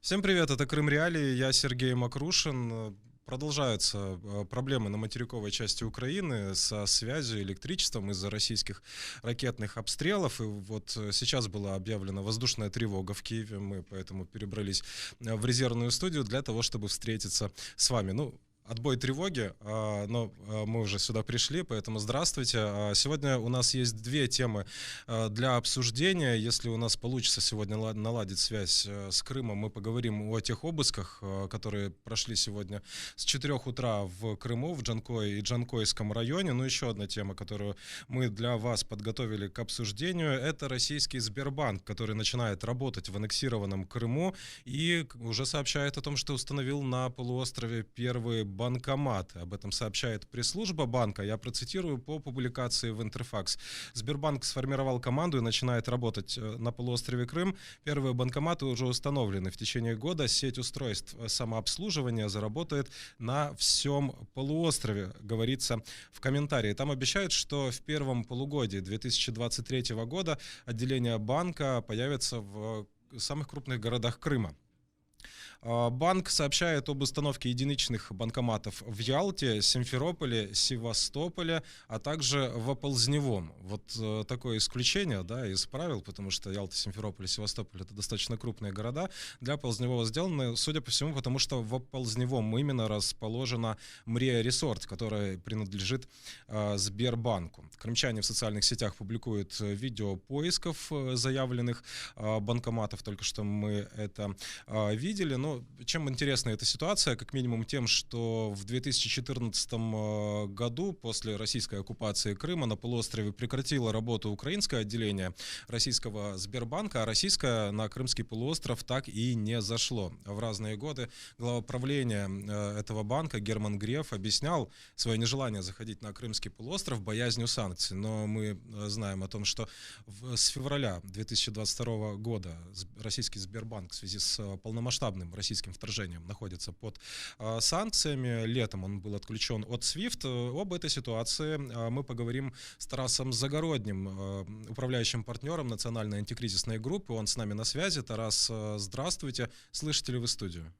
Всем привет, это Крым Реалии, я Сергей Макрушин. Продолжаются проблемы на материковой части Украины со связью, электричеством из-за российских ракетных обстрелов. И вот сейчас была объявлена воздушная тревога в Киеве. Мы поэтому перебрались в резервную студию для того, чтобы встретиться с вами. Ну, отбой тревоги, но мы уже сюда пришли, поэтому здравствуйте. Сегодня у нас есть две темы для обсуждения. Если у нас получится сегодня наладить связь с Крымом, мы поговорим о тех обысках, которые прошли сегодня с 4 утра в Крыму, в Джанкое и Джанкойском районе. Ну, еще одна тема, которую мы для вас подготовили к обсуждению, это российский Сбербанк, который начинает работать в аннексированном Крыму и уже сообщает о том, что установил на полуострове первые банкоматы. Об этом сообщает пресс-служба банка. Я процитирую по публикации в Интерфакс. Сбербанк сформировал команду и начинает работать на полуострове Крым. Первые банкоматы уже установлены. В течение года сеть устройств самообслуживания заработает на всем полуострове, говорится в комментарии. Там обещают, что в первом полугодии 2023 года отделение банка появится в самых крупных городах Крыма. Банк сообщает об установке единичных банкоматов в Ялте, Симферополе, Севастополе, а также в Оползневом. Вот такое исключение, да, из правил, потому что Ялта, Симферополь, Севастополь — это достаточно крупные города. Для Оползневого сделано, судя по всему, потому что в Оползневом именно расположена Мрия Ресорт, которая принадлежит Сбербанку. Крымчане в социальных сетях публикуют видео поисков заявленных банкоматов. Только что мы это видели. Но чем интересна эта ситуация? Как минимум тем, что в 2014 году после российской оккупации Крыма на полуострове прекратило работу украинское отделение российского Сбербанка, а российское на Крымский полуостров так и не зашло. В разные годы глава правления этого банка Герман Греф объяснял свое нежелание заходить на Крымский полуостров боязнью санкций. Но мы знаем о том, что с февраля 2022 года российский Сбербанк в связи с полномасштабным российским вторжением находится под санкциями. Летом он был отключен от SWIFT. Об этой ситуации мы поговорим с Тарасом Загородним, управляющим партнером национальной антикризисной группы. Он с нами на связи. Тарас, здравствуйте. Слышите ли вы студию?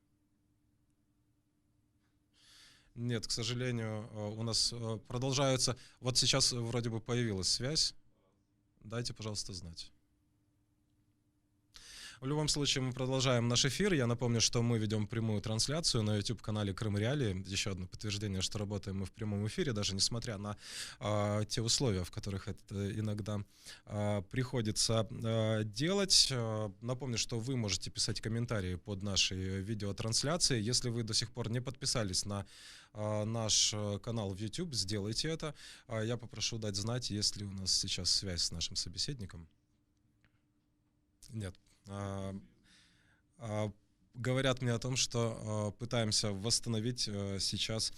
Нет, к сожалению, у нас продолжаются... Вот сейчас вроде бы появилась связь. Дайте, пожалуйста, знать. В любом случае, мы продолжаем наш эфир. Я напомню, что мы ведем прямую трансляцию на YouTube-канале Крым Реалии. Еще одно подтверждение, что работаем мы в прямом эфире, даже несмотря на те условия, в которых это иногда приходится делать. Напомню, что вы можете писать комментарии под нашей видеотрансляцией. Если вы до сих пор не подписались на наш канал в YouTube, сделайте это. Я попрошу дать знать, есть ли у нас сейчас связь с нашим собеседником. Нет. Говорят мне о том, что пытаемся восстановить сейчас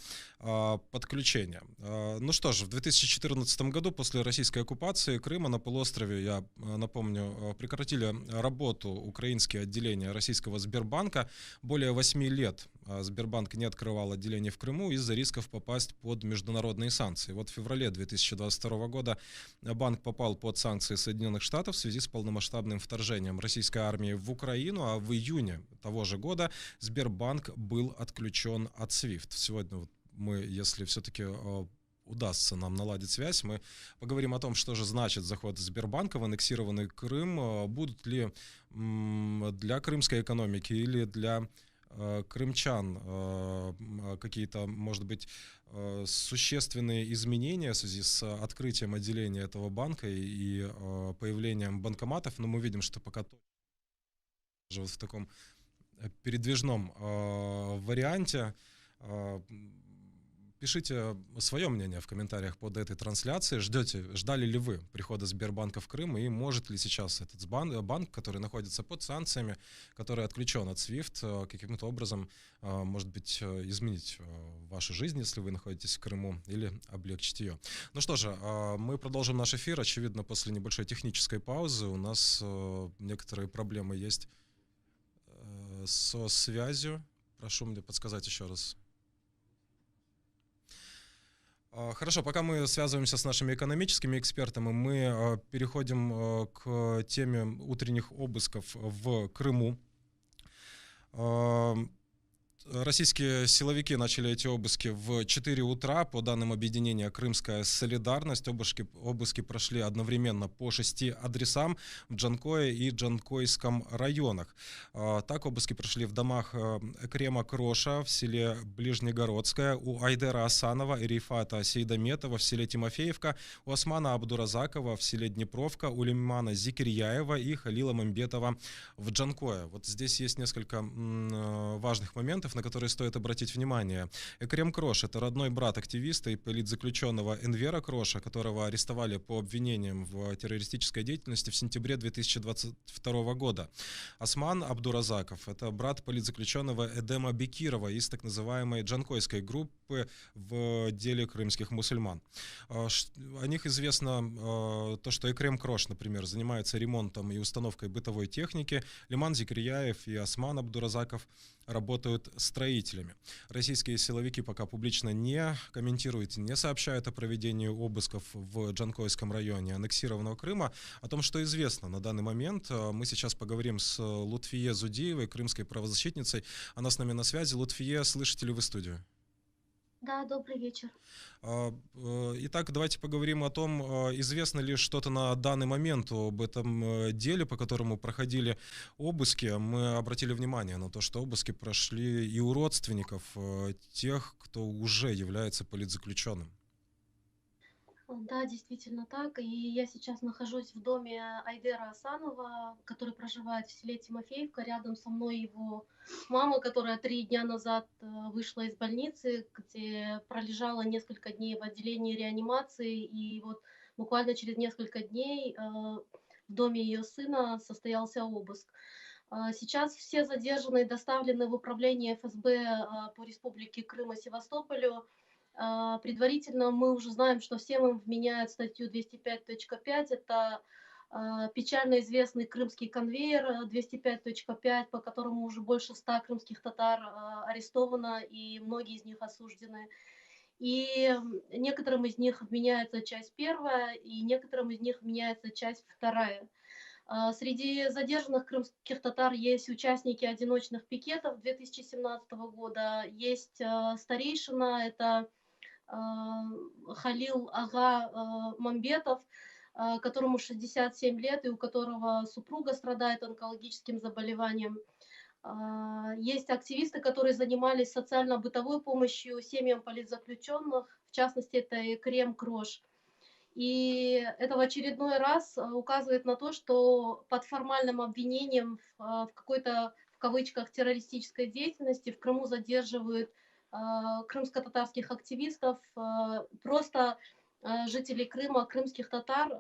подключение. Ну что ж, в 2014 году после российской оккупации Крыма на полуострове, я напомню, прекратили работу украинские отделения российского Сбербанка. Более 8 лет Сбербанк не открывал отделение в Крыму из-за рисков попасть под международные санкции. Вот в феврале 2022 года банк попал под санкции Соединенных Штатов в связи с полномасштабным вторжением российской армии в Украину, а в июне того же года Сбербанк был отключен от SWIFT. Сегодня вот мы, если все-таки удастся нам наладить связь, мы поговорим о том, что же значит заход Сбербанка в аннексированный Крым, будут ли для крымской экономики или для крымчан какие-то, может быть, существенные изменения в связи с открытием отделения этого банка и появлением банкоматов. Но мы видим, что пока вот в таком передвижном варианте. Пишите свое мнение в комментариях под этой трансляцией. Ждали ли вы прихода Сбербанка в Крым, и может ли сейчас этот банк, который находится под санкциями, который отключен от SWIFT, каким-то образом, может быть, изменить вашу жизнь, если вы находитесь в Крыму, или облегчить ее. Ну что же, мы продолжим наш эфир. Очевидно, после небольшой технической паузы у нас некоторые проблемы есть со связью. Прошу мне подсказать еще раз. Хорошо, пока мы связываемся с нашими экономическими экспертами, мы переходим к теме утренних обысков в Крыму. Российские силовики начали эти обыски в 4 утра. По данным объединения «Крымская солидарность», обыски прошли одновременно по 6 адресам в Джанкое и Джанкойском районах. Так обыски прошли в домах Экрема Кроша в селе Ближнегородское, у Айдера Асанова и Рифата Сейдаметова в селе Тимофеевка, у Османа Абдуразакова в селе Днепровка, у Лимана Зикирьяева и Халила Мамбетова в Джанкое. Вот здесь есть несколько важных моментов, на которые стоит обратить внимание. Экрем Крош — это родной брат активиста и политзаключенного Энвера Кроша, которого арестовали по обвинениям в террористической деятельности в сентябре 2022 года. Осман Абдуразаков — это брат политзаключенного Эдема Бекирова из так называемой Джанкойской группы в деле крымских мусульман. О них известно то, что Экрем Крош, например, занимается ремонтом и установкой бытовой техники. Лиман Зикрияев и Осман Абдуразаков работают строителями. Российские силовики пока публично не комментируют, не сообщают о проведении обысков в Джанкойском районе аннексированного Крыма. О том, что известно на данный момент, мы сейчас поговорим с Лутфие Зудиевой, крымской правозащитницей. Она с нами на связи. Лутфие, слышите ли вы студию? Да, добрый вечер. Итак, давайте поговорим о том, известно ли что-то на данный момент об этом деле, по которому проходили обыски. Мы обратили внимание на то, что обыски прошли и у родственников тех, кто уже является политзаключенным. Да, действительно так. И я сейчас нахожусь в доме Айдера Асанова, который проживает в селе Тимофеевка. Рядом со мной его мама, которая 3 дня назад вышла из больницы, где пролежала несколько дней в отделении реанимации. И вот буквально через несколько дней в доме ее сына состоялся обыск. Сейчас все задержанные доставлены в управление ФСБ по Республике Крым и Севастополю. Предварительно мы уже знаем, что всем им вменяют статью 205.5. Это печально известный крымский конвейер 205.5, по которому уже больше 100 крымских татар арестовано, и многие из них осуждены. И некоторым из них вменяется часть первая, и некоторым из них вменяется часть вторая. Среди задержанных крымских татар есть участники одиночных пикетов 2017 года, есть старейшина, это Халил Ага Мамбетов, которому 67 лет и у которого супруга страдает онкологическим заболеванием. Есть активисты, которые занимались социально-бытовой помощью семьям политзаключенных, в частности, это Экрем Крош. И это в очередной раз указывает на то, что под формальным обвинением в какой-то, в кавычках, террористической деятельности в Крыму задерживают крымско-татарских активистов, просто жителей Крыма, крымских татар,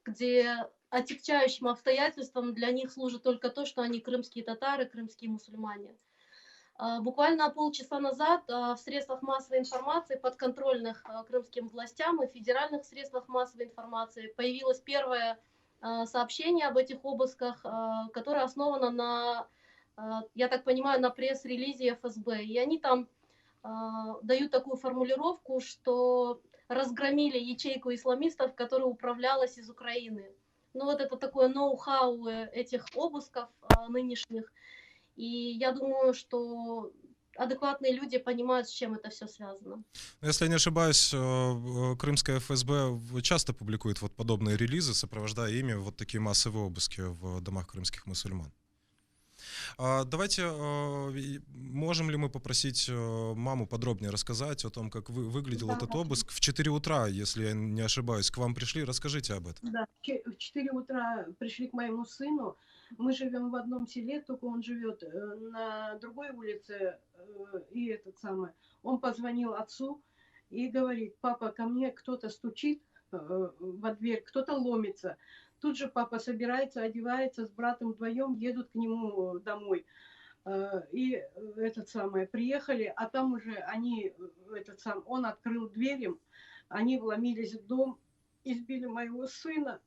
где отягчающим обстоятельством для них служит только то, что они крымские татары, крымские мусульмане. Буквально полчаса назад в средствах массовой информации, подконтрольных крымским властям и федеральных средствах массовой информации, появилось первое сообщение об этих обысках, которое основано на, я так понимаю, на пресс-релизе ФСБ. И они там дают такую формулировку, что разгромили ячейку исламистов, которая управлялась из Украины. Ну вот это такое ноу-хау этих обысков нынешних. И я думаю, что адекватные люди понимают, с чем это все связано. Если я не ошибаюсь, крымская ФСБ часто публикует вот подобные релизы, сопровождая ими вот такие массовые обыски в домах крымских мусульман. Давайте, можем ли мы попросить маму подробнее рассказать о том, как выглядел Да, этот обыск? В 4 утра, если я не ошибаюсь, к вам пришли, расскажите об этом. Да, в 4 утра пришли к моему сыну. Мы живем в одном селе, только он живет на другой улице. И этот самый. Он позвонил отцу и говорит: папа, ко мне кто-то стучит во дверь, кто-то ломится. Тут же папа собирается, одевается, с братом вдвоем едут к нему домой. И этот самый, приехали, а там уже они, он открыл дверь им, они вломились в дом, избили моего сына,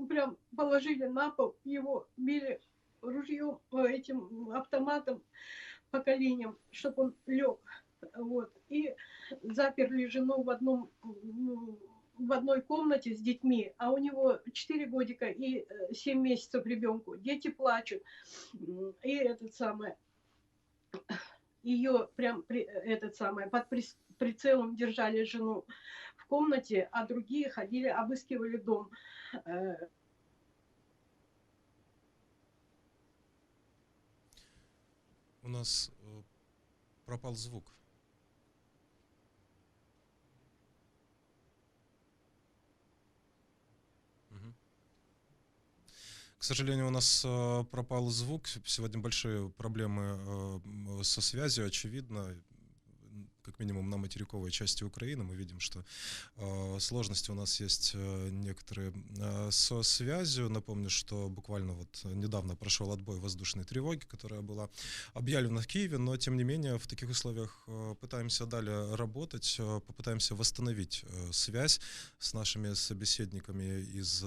прям положили на пол, его били ружьем, этим автоматом по коленям, чтобы он лег. Вот. И заперли жену в одной комнате с детьми, а у него 4 годика и 7 месяцев ребенку. Дети плачут. И Ее прям этот самый, под прицелом держали жену в комнате, а другие ходили, обыскивали дом. У нас пропал звук. Мгм. К сожалению, у нас пропал звук. Сегодня большие проблемы со связью, очевидно. Как минимум на материковой части Украины мы видим, что сложности у нас есть некоторые со связью. Напомню, что буквально вот недавно прошел отбой воздушной тревоги, которая была объявлена в Киеве, но тем не менее в таких условиях пытаемся далее работать, попытаемся восстановить связь с нашими собеседниками из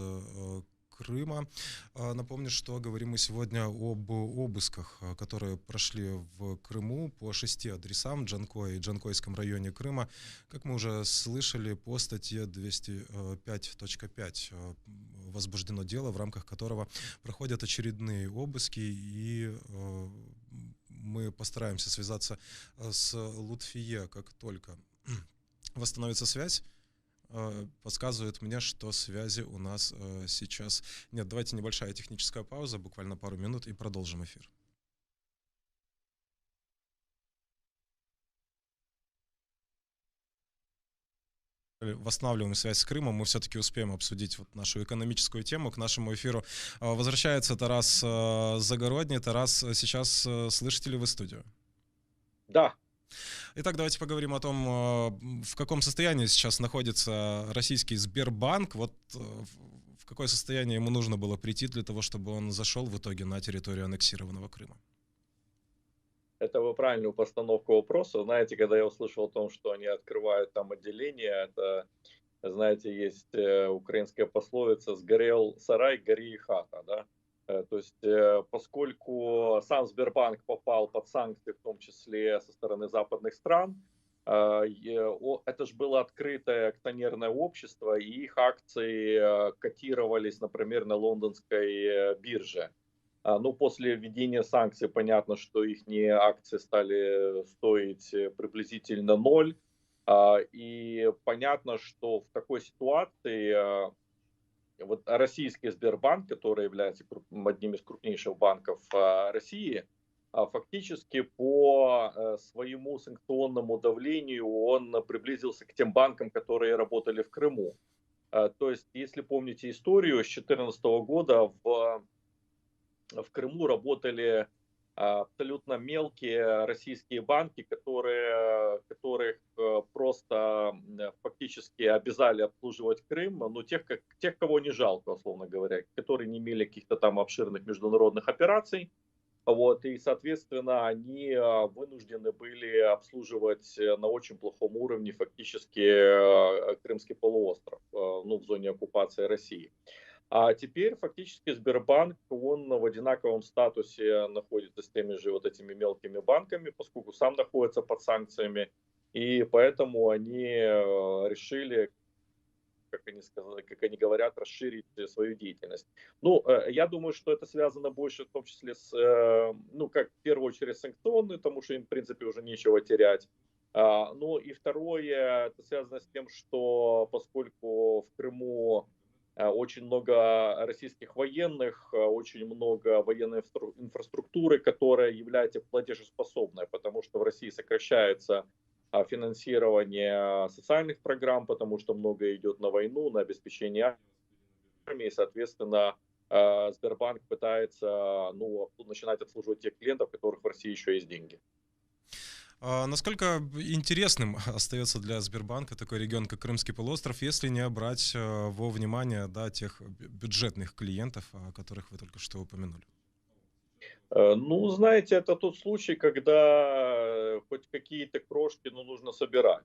Крыма. Напомню, что говорим мы сегодня об обысках, которые прошли в Крыму по 6 адресам Джанкой и Джанкойском районе Крыма. Как мы уже слышали, по статье 205.5 возбуждено дело, в рамках которого проходят очередные обыски, и мы постараемся связаться с Лутфие, как только восстановится связь. Подсказывает мне, что связи у нас сейчас нет. Давайте небольшая техническая пауза, буквально пару минут, и продолжим эфир. Восстанавливаем связь с Крымом, мы все-таки успеем обсудить вот нашу экономическую тему. К нашему эфиру возвращается Тарас Загородний. Тарас, сейчас слышите ли вы студию? Да. Итак, давайте поговорим о том, в каком состоянии сейчас находится российский Сбербанк. Вот в какое состояние ему нужно было прийти для того, чтобы он зашел в итоге на территорию аннексированного Крыма? Это вы правильную постановку вопроса. Знаете, когда я услышал о том, что они открывают там отделение, это, знаете, есть украинская пословица «сгорел сарай, гори и хата», да? То есть, поскольку сам Сбербанк попал под санкции, в том числе со стороны западных стран, это же было открытое акционерное общество, и их акции котировались, например, на лондонской бирже. Ну, после введения санкций понятно, что их акции стали стоить приблизительно ноль. И понятно, что в такой ситуации вот российский Сбербанк, который является одним из крупнейших банков России, фактически по своему санкционному давлению он приблизился к тем банкам, которые работали в Крыму. То есть, если помните историю, с 2014 года в Крыму работали абсолютно мелкие российские банки, которых просто фактически обязали обслуживать Крым, ну, тех, кого не жалко, условно говоря, которые не имели каких-то там обширных международных операций. Вот, и, соответственно, они вынуждены были обслуживать на очень плохом уровне фактически Крымский полуостров, ну, в зоне оккупации России. А теперь фактически Сбербанк, он в одинаковом статусе находится с теми же вот этими мелкими банками, поскольку сам находится под санкциями, и поэтому они решили, как они сказали, как они говорят, расширить свою деятельность. Ну, я думаю, что это связано больше в том числе с, ну, как в первую очередь санкционные, потому что им, в принципе, уже нечего терять. Ну и второе, это связано с тем, что поскольку в Крыму очень много российских военных, очень много военной инфраструктуры, которая является платежеспособной, потому что в России сокращается финансирование социальных программ, потому что много идет на войну, на обеспечение армии, соответственно, Сбербанк пытается, ну, начинать обслуживать тех клиентов, у которых в России еще есть деньги. Насколько интересным остается для Сбербанка такой регион, как Крымский полуостров, если не брать во внимание, да, тех бюджетных клиентов, о которых вы только что упомянули? Ну, знаете, это тот случай, когда хоть какие-то крошки, но нужно собирать,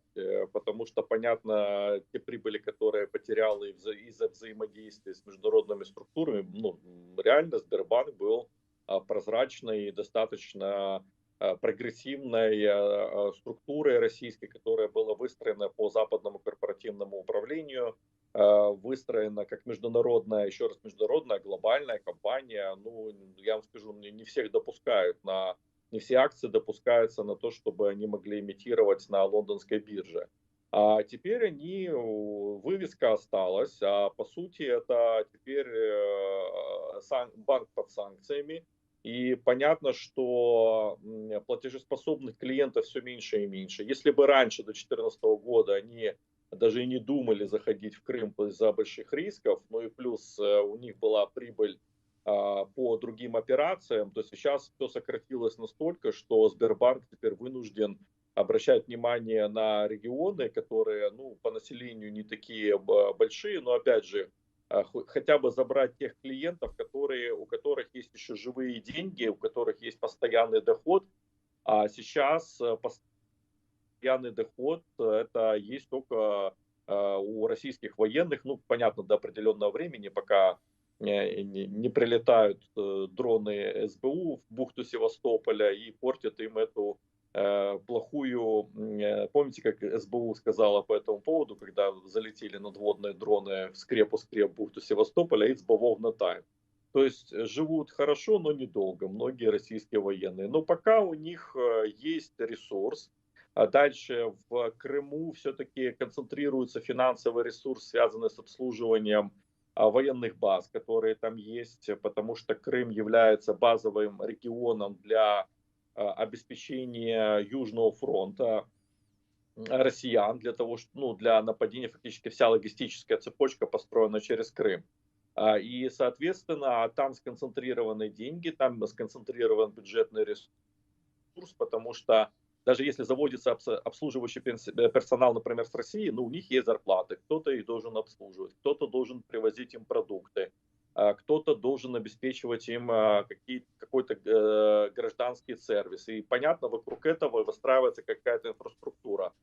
потому что, понятно, те прибыли, которые потерял из-за взаимодействия с международными структурами, ну, реально Сбербанк был прозрачной и достаточно прогрессивной структурой российской, которая была выстроена по западному корпоративному управлению, выстроена как международная, еще раз, международная глобальная компания. Ну, я вам скажу, не всех допускают на не все акции допускаются на то, чтобы они могли имитировать на лондонской бирже. А теперь вывеска осталась, а по сути это теперь банк под санкциями. И понятно, что платежеспособных клиентов все меньше и меньше. Если бы раньше, до 2014 года, они даже и не думали заходить в Крым из-за больших рисков, ну и плюс у них была прибыль по другим операциям, то сейчас все сократилось настолько, что Сбербанк теперь вынужден обращать внимание на регионы, которые, ну, по населению не такие большие, но опять же, хотя бы забрать тех клиентов, у которых есть еще живые деньги, у которых есть постоянный доход, а сейчас постоянный доход это есть только у российских военных, ну, понятно, до определенного времени, пока не прилетают дроны СБУ в бухту Севастополя и портят им эту плохую... Помните, как СБУ сказала по этому поводу, когда залетели надводные дроны в скреп бухту Севастополя, it's бавовна time. То есть живут хорошо, но недолго многие российские военные. Но пока у них есть ресурс, а дальше в Крыму все-таки концентрируется финансовый ресурс, связанный с обслуживанием военных баз, которые там есть, потому что Крым является базовым регионом для обеспечения Южного фронта россиян, для того, ну, для нападения фактически вся логистическая цепочка построена через Крым. И, соответственно, там сконцентрированы деньги, там сконцентрирован бюджетный ресурс, потому что даже если заводится обслуживающий персонал, например, с России, ну, у них есть зарплаты, кто-то их должен обслуживать, кто-то должен привозить им продукты, кто-то должен обеспечивать им какой-то гражданский сервис. И понятно, вокруг этого выстраивается какая-то инфраструктура.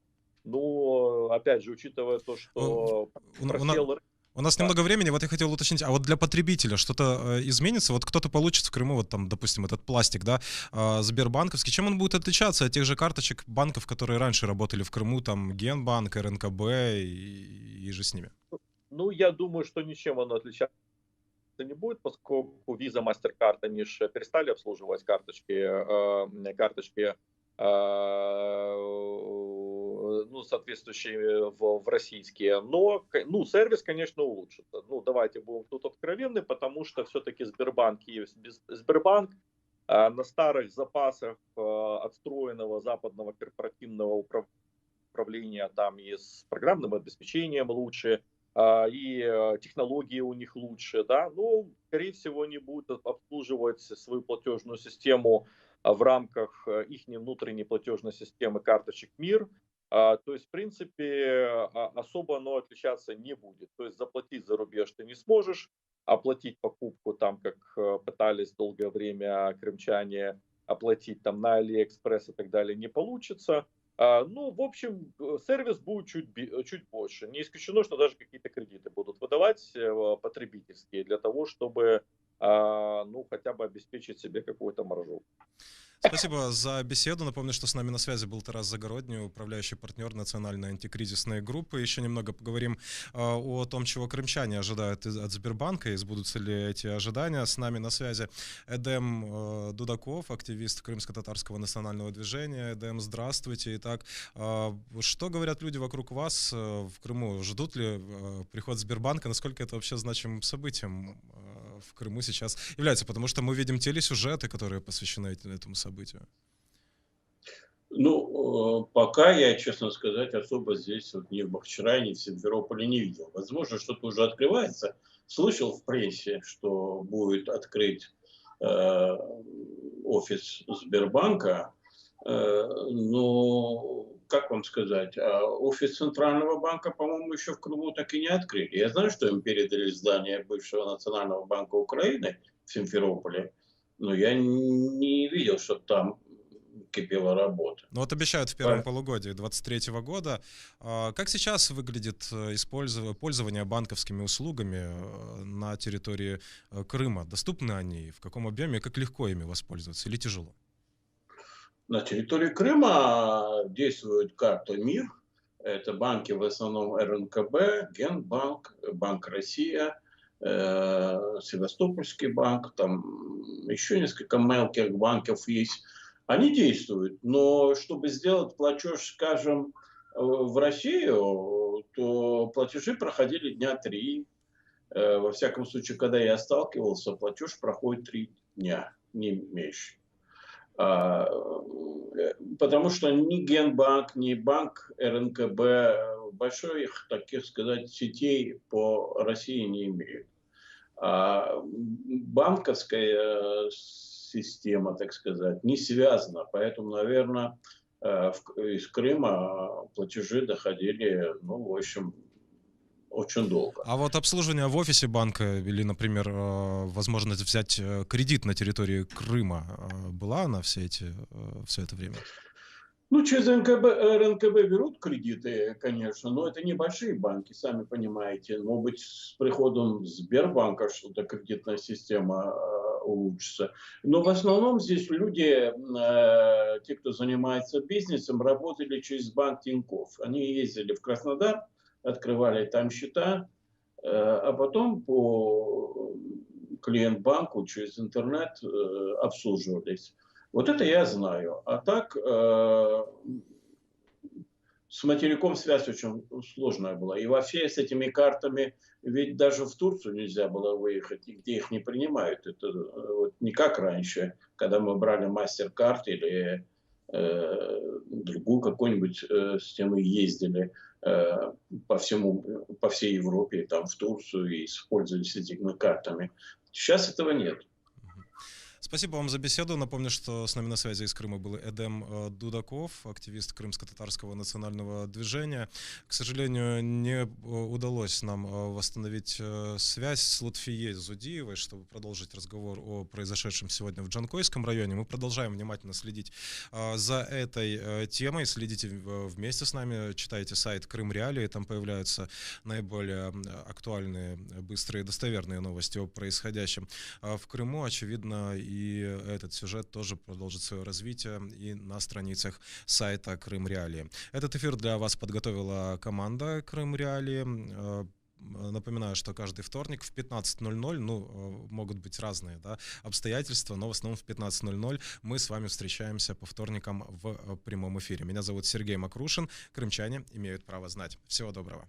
Ну, опять же, учитывая то, что просел... У нас немного времени, вот я хотел уточнить, а вот для потребителя что-то изменится? Вот кто-то получит в Крыму, вот там, допустим, этот пластик, да, сбербанковский, чем он будет отличаться от тех же карточек банков, которые раньше работали в Крыму, там, Генбанк, РНКБ и же с ними? Ну, я думаю, что ничем он отличаться не будет, поскольку Visa, MasterCard, они же перестали обслуживать карточки ну, соответствующие в российские. Но, ну, сервис, конечно, улучшится. Ну, давайте будем тут откровенны, потому что все-таки Сбербанк есть Сбербанк. На старых запасах отстроенного западного корпоративного управления там и с программным обеспечением лучше, и технологии у них лучше, да, но, скорее всего, они будут обслуживать свою платежную систему в рамках их внутренней платежной системы карточек МИР. То есть, в принципе, особо оно отличаться не будет. То есть заплатить за рубеж ты не сможешь, оплатить покупку там, как пытались долгое время крымчане оплатить там на Алиэкспресс и так далее, не получится. Ну, в общем, сервис будет чуть больше. Не исключено, что даже какие-то кредиты будут выдавать потребительские для того, чтобы, ну, хотя бы обеспечить себе какую-то маржу. Спасибо за беседу. Напомню, что с нами на связи был Тарас Загородний, управляющий партнер национальной антикризисной группы. Еще немного поговорим о том, чего крымчане ожидают от Сбербанка, и сбудутся ли эти ожидания. С нами на связи Эдем Дудаков, активист Крымско-татарского национального движения. Эдем, здравствуйте. Итак, что говорят люди вокруг вас в Крыму? Ждут ли приход Сбербанка? Насколько это вообще значимым событием в Крыму сейчас является? Потому что мы видим телесюжеты, которые посвящены этому событию. Ну, пока я, честно сказать, особо здесь вот ни в Бахчисарае, ни в Симферополе не видел. Возможно, что-то уже открывается. Слышал в прессе, что будет открыть офис Сбербанка. Но, как вам сказать, офис Центрального банка, по-моему, еще в Крыму так и не открыли. Я знаю, что им передали здание бывшего Национального банка Украины в Симферополе, но я не видел, что там кипела работа. Ну вот обещают в первом полугодии 2023 года. Как сейчас выглядит пользование банковскими услугами на территории Крыма? Доступны они? В каком объеме? Как легко ими воспользоваться? Или тяжело? На территории Крыма действует карта МИР. Это банки в основном РНКБ, Генбанк, Банк Россия, Севастопольский банк, там еще несколько мелких банков есть. Они действуют, но чтобы сделать платеж, скажем, в Россию, то платежи проходили дня 3. Во всяком случае, когда я сталкивался, платеж проходит 3 дня, не меньше. Потому что ни Генбанк, ни банк РНКБ больших, таких сказать, сетей по России не имеют. Банковская система, так сказать, не связана. Поэтому, наверное, из Крыма платежи доходили, ну, в общем, очень долго. А вот обслуживание в офисе банка или, например, возможность взять кредит на территории Крыма, была она все это время? Ну, через РНКБ берут кредиты, конечно, но это небольшие банки, сами понимаете. Может быть, с приходом Сбербанка что-то кредитная система улучшится. Но в основном здесь люди, те, кто занимается бизнесом, работали через банк Тинькофф. Они ездили в Краснодар, открывали там счета, а потом по клиент-банку через интернет обслуживались. Вот это я знаю. А так с материком связь очень сложная была. И вообще с этими картами, ведь даже в Турцию нельзя было выехать, где их не принимают. Это вот не как раньше, когда мы брали MasterCard или другую какую-нибудь систему и ездили по всей Европе, там в Турцию и использовались этими картами. Сейчас этого нет. Спасибо вам за беседу. Напомню, что с нами на связи из Крыма был Эдем Дудаков, активист Крымско-татарского национального движения. К сожалению, не удалось нам восстановить связь с Лутфией Зудиевой, чтобы продолжить разговор о произошедшем сегодня в Джанкойском районе. Мы продолжаем внимательно следить за этой темой. Следите вместе с нами, читайте сайт Крым Реалии, там появляются наиболее актуальные, быстрые, достоверные новости о происходящем в Крыму. Очевидно, и этот сюжет тоже продолжит свое развитие и на страницах сайта Крым Реалии. Этот эфир для вас подготовила команда Крым Реалии. Напоминаю, что каждый вторник в 15:00, ну, могут быть разные, да, обстоятельства, но в основном в 15:00 мы с вами встречаемся по вторникам в прямом эфире. Меня зовут Сергей Макрушин. Крымчане имеют право знать. Всего доброго.